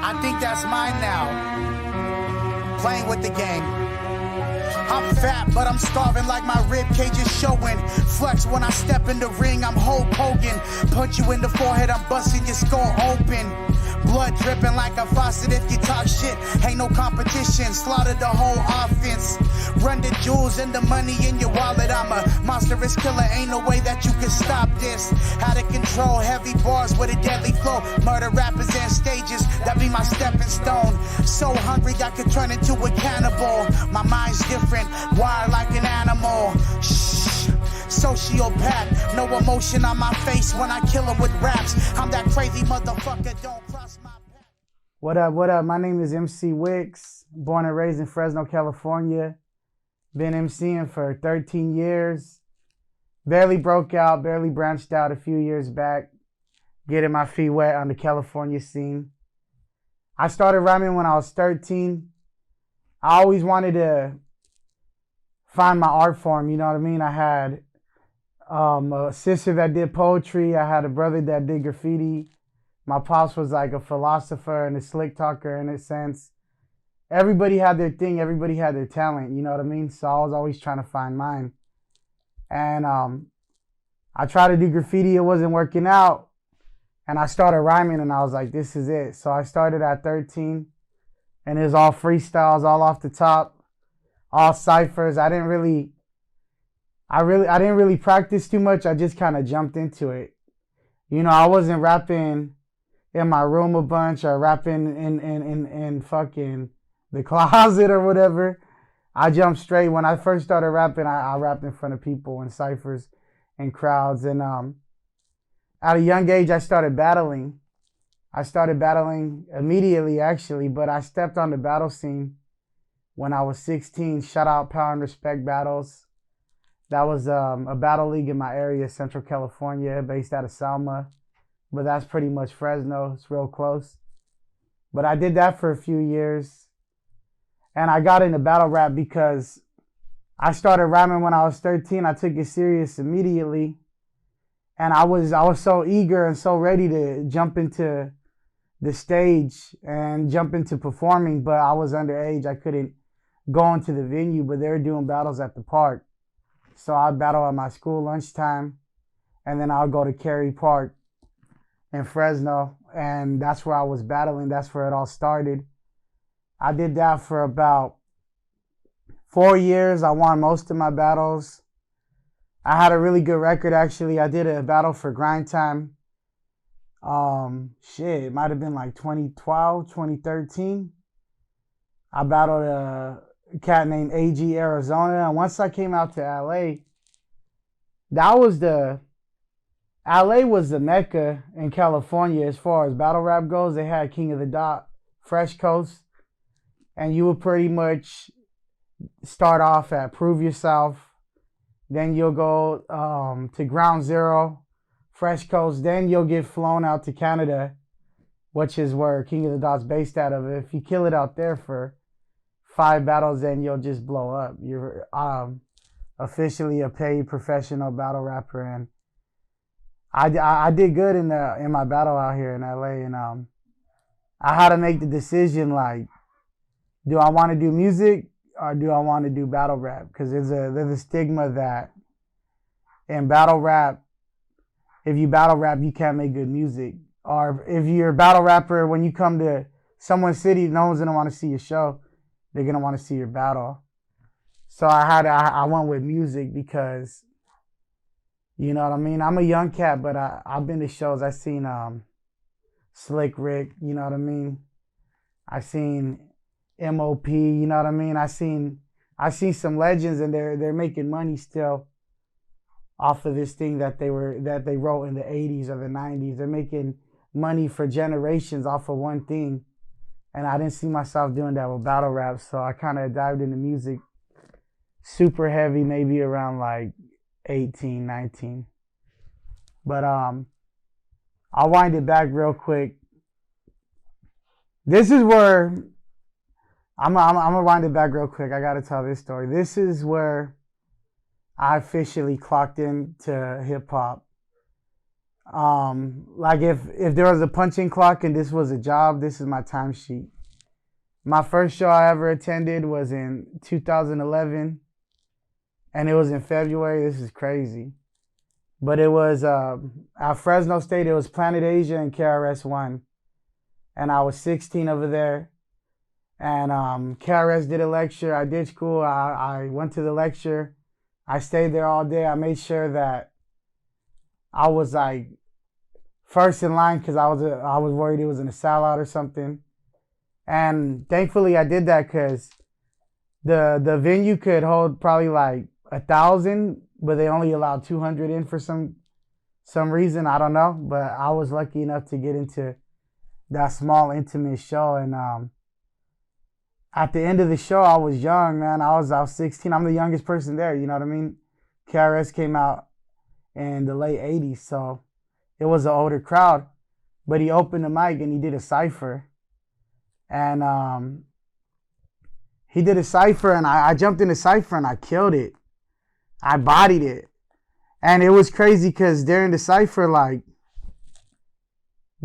I think that's mine now. Playing with the game. I'm fat, but I'm starving like my rib cage is showing. Flex when I step in the ring, I'm Hulk Hogan. Punch you in the forehead, I'm busting your skull open. Blood dripping like a faucet if you talk shit. Ain't no competition, slaughter the whole offense. Run the jewels and the money in your wallet. I'm a monstrous killer, ain't no way that you can stop this. Out of control, heavy bars with a deadly flow. Murder rappers and stages, that be my stepping stone. So hungry I could turn into a cannibal. My mind's different, wired like an animal. Shh. Sociopath, no emotion on my face when I kill him with raps. I'm that crazy motherfucker, don't cross my path. What up? My name is MC Wicks, born and raised in Fresno, California. Been MCing for 13 years. Barely broke out, barely branched out a few years back. Getting my feet wet on the California scene. I started rhyming when I was 13. I always wanted to find my art form, you know what I mean? I had a sister that did poetry. I had a brother that did graffiti. My pops was like a philosopher and a slick talker in a sense. Everybody had their thing. Everybody had their talent, you know what I mean? So I was always trying to find mine. And I tried to do graffiti. It wasn't working out. And I started rhyming and I was like, this is it. So I started at 13 and it was all freestyles, all off the top, all ciphers. I didn't really practice too much. I just kind of jumped into it. You know, I wasn't rapping in my room a bunch or rapping in fucking the closet or whatever. I jumped straight. When I first started rapping, I rapped in front of people in ciphers and crowds. And at a young age, I started battling. I started battling immediately, actually, but I stepped on the battle scene when I was 16. Shout out Power and Respect Battles. That was a battle league in my area, Central California, based out of Selma. But that's pretty much Fresno. It's real close. But I did that for a few years. And I got into battle rap because I started rhyming when I was 13. I took it serious immediately. And I was so eager and so ready to jump into the stage and jump into performing. But I was underage. I couldn't go into the venue, but they were doing battles at the park. So I'd battle at my school lunchtime, and then I'll go to Cary Park in Fresno, and that's where I was battling. That's where it all started. I did that for about 4 years. I won most of my battles. I had a really good record, actually. I did a battle for Grind Time. It might have been like 2012, 2013. I battled a cat named AG Arizona, and once I came out to LA, LA was the mecca in California as far as battle rap goes. They had King of the Dot, Fresh Coast, and you would pretty much start off at Prove Yourself. Then you'll go to Ground Zero, Fresh Coast. Then you'll get flown out to Canada, which is where King of the Dot's based out of. If you kill it out there for 5 battles, then you'll just blow up. You're officially a paid professional battle rapper, and I did good in my battle out here in LA, and I had to make the decision, like, do I want to do music or do I want to do battle rap? Because there's a stigma that in battle rap, if you battle rap, you can't make good music. Or if you're a battle rapper, when you come to someone's city, no one's going to want to see your show. They're going to want to see your battle. So I went with music because, you know what I mean? I'm a young cat, but I've been to shows. I've seen Slick Rick, you know what I mean? I've seen MOP, you know what I mean? I've seen some legends, and they're making money still off of this thing that they wrote in the 80s or the 90s. They're making money for generations off of one thing. And I didn't see myself doing that with battle rap, so I kind of dived into music super heavy, maybe around like 18, 19. But I'll wind it back real quick. This is where I'm gonna wind it back real quick. I gotta tell this story. This is where I officially clocked into hip hop. Like if there was a punching clock and this was a job, this is my timesheet. My first show I ever attended was in 2011, and it was in February. This is crazy. But it was at Fresno State. It was Planet Asia and KRS-One. And I was 16 over there. And KRS did a lecture. I did school. I went to the lecture. I stayed there all day. I made sure that I was like first in line because I was worried it was in a sellout or something. And thankfully I did that because the venue could hold probably like 1,000, but they only allowed 200 in for some reason. I don't know, but I was lucky enough to get into that small intimate show. And at the end of the show, I was young, man. I was 16. I'm the youngest person there. You know what I mean? KRS came out in the late 80s, so it was an older crowd. But he opened the mic and he did a cypher. And he did a cypher, and I jumped in the cypher and I killed it. I bodied it. And it was crazy because during the cypher, like,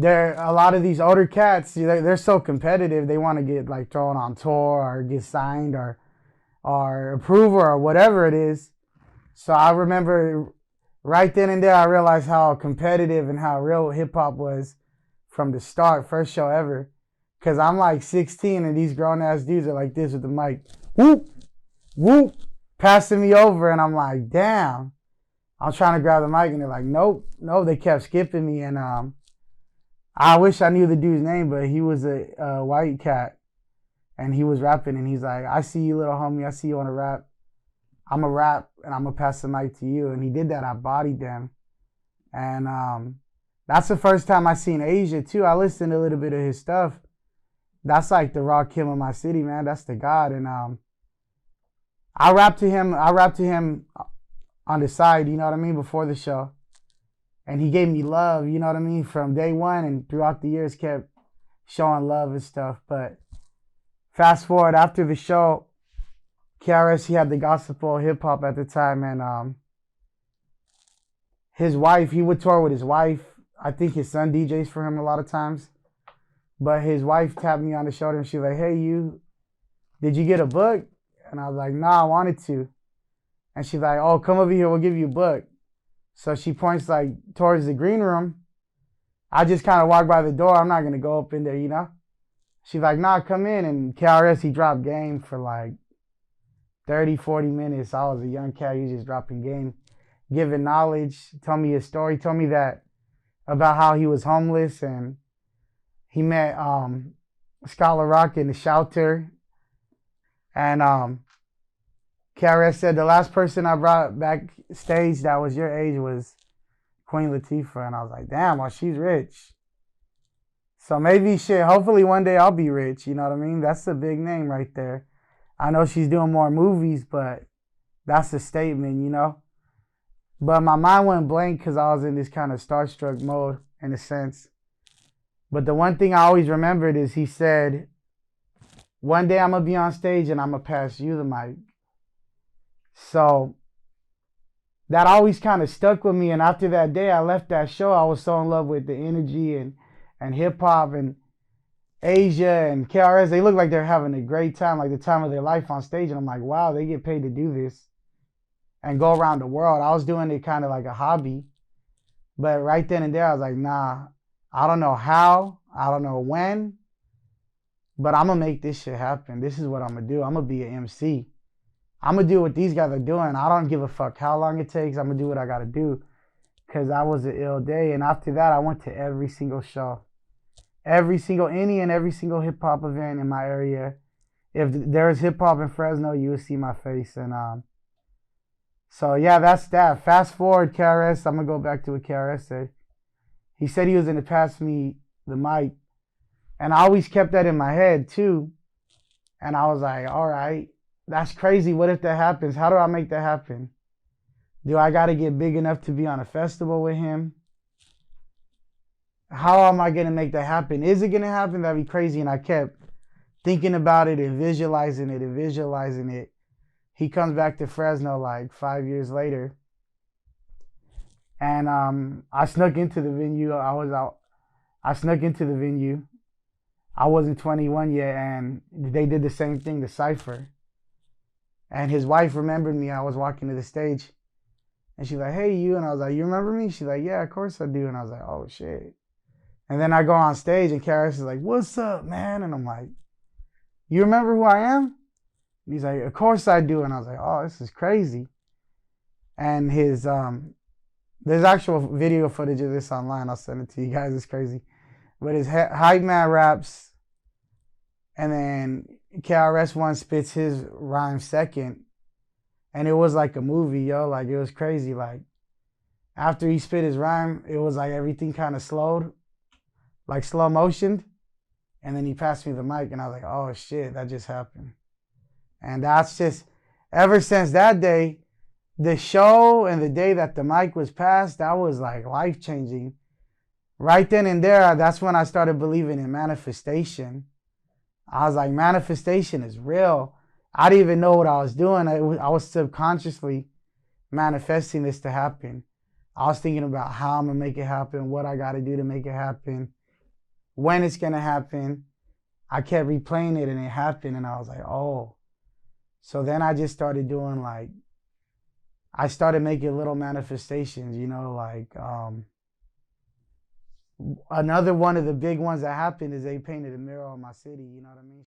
a lot of these older cats, they're so competitive. They want to get like thrown on tour or get signed or approval or whatever it is. So I remember right then and there, I realized how competitive and how real hip hop was from the start. First show ever. Because I'm like 16 and these grown ass dudes are like this with the mic. Whoop, whoop, passing me over. And I'm like, damn. I'm trying to grab the mic and they're like, nope. They kept skipping me. And I wish I knew the dude's name, but he was a white cat. And he was rapping and he's like, I see you, little homie. I see you on a rap. I'm a rap and I'm going to pass the mic to you. And he did that. I bodied them. And that's the first time I seen Asia too. I listened to a little bit of his stuff. That's like the raw kill in my city, man. That's the God. And I rapped to him on the side, you know what I mean, before the show. And he gave me love, you know what I mean, from day one, and throughout the years kept showing love and stuff. But fast forward, after the show, KRS, he had the gospel hip hop at the time, and his wife, he would tour with his wife. I think his son DJs for him a lot of times. But his wife tapped me on the shoulder and she was like, hey, did you get a book? And I was like, nah, I wanted to. And she's like, oh, come over here, we'll give you a book. So she points like towards the green room. I just kind of walk by the door. I'm not going to go up in there, you know? She's like, nah, come in. And KRS, he dropped game for like 30, 40 minutes. I was a young cat. He was just dropping game, giving knowledge, told me his story, told me that about how he was homeless and he met Scholar Rock in the shelter. And KRS said the last person I brought backstage that was your age was Queen Latifah. And I was like, damn, well, she's rich. So maybe shit, hopefully one day I'll be rich. You know what I mean? That's a big name right there. I know she's doing more movies, but that's a statement, you know? But my mind went blank because I was in this kind of starstruck mode in a sense. But the one thing I always remembered is he said, one day I'm going to be on stage and I'm going to pass you the mic. So that always kind of stuck with me. And after that day, I left that show. I was so in love with the energy and hip hop and Asia and KRS. They look like they're having a great time, like the time of their life on stage. And I'm like, wow, they get paid to do this and go around the world. I was doing it kind of like a hobby. But right then and there, I was like, nah. I don't know how, I don't know when, but I'm going to make this shit happen. This is what I'm going to do. I'm going to be an MC. I'm going to do what these guys are doing. I don't give a fuck how long it takes. I'm going to do what I got to do because that was an ill day. And after that, I went to every single show, every single hip hop event in my area. If there's hip hop in Fresno, you will see my face. And so, yeah, that's that. Fast forward, KRS. I'm going to go back to what KRS said. He said he was going to pass me the mic. And I always kept that in my head too. And I was like, all right, that's crazy. What if that happens? How do I make that happen? Do I got to get big enough to be on a festival with him? How am I going to make that happen? Is it going to happen? That'd be crazy. And I kept thinking about it and visualizing it. He comes back to Fresno like 5 years later. And I snuck into the venue. I snuck into the venue. I wasn't 21 yet, and they did the same thing, the cypher. And his wife remembered me. I was walking to the stage, and she's like, "Hey, you," and I was like, "You remember me?" She's like, "Yeah, of course I do." And I was like, "Oh shit." And then I go on stage, and KRS is like, "What's up, man?" And I'm like, "You remember who I am?" And he's like, "Of course I do." And I was like, "Oh, this is crazy." And his there's actual video footage of this online. I'll send it to you guys. It's crazy. But his hype man raps, and then KRS-One spits his rhyme second, and it was like a movie, yo. Like, it was crazy. Like, after he spit his rhyme, it was like everything kind of slowed, like slow motioned, and then he passed me the mic, and I was like, "Oh shit, that just happened." And that's just, ever since that day, the show and the day that the mic was passed, that was like life changing. Right then and there, that's when I started believing in manifestation. I was like, manifestation is real. I didn't even know what I was doing. I was subconsciously manifesting this to happen. I was thinking about how I'm going to make it happen, what I got to do to make it happen, when it's going to happen. I kept replaying it, and it happened, and I was like, oh. So then I just started doing, like, I started making little manifestations, you know, like another one of the big ones that happened is they painted a mural in my city, you know what I mean?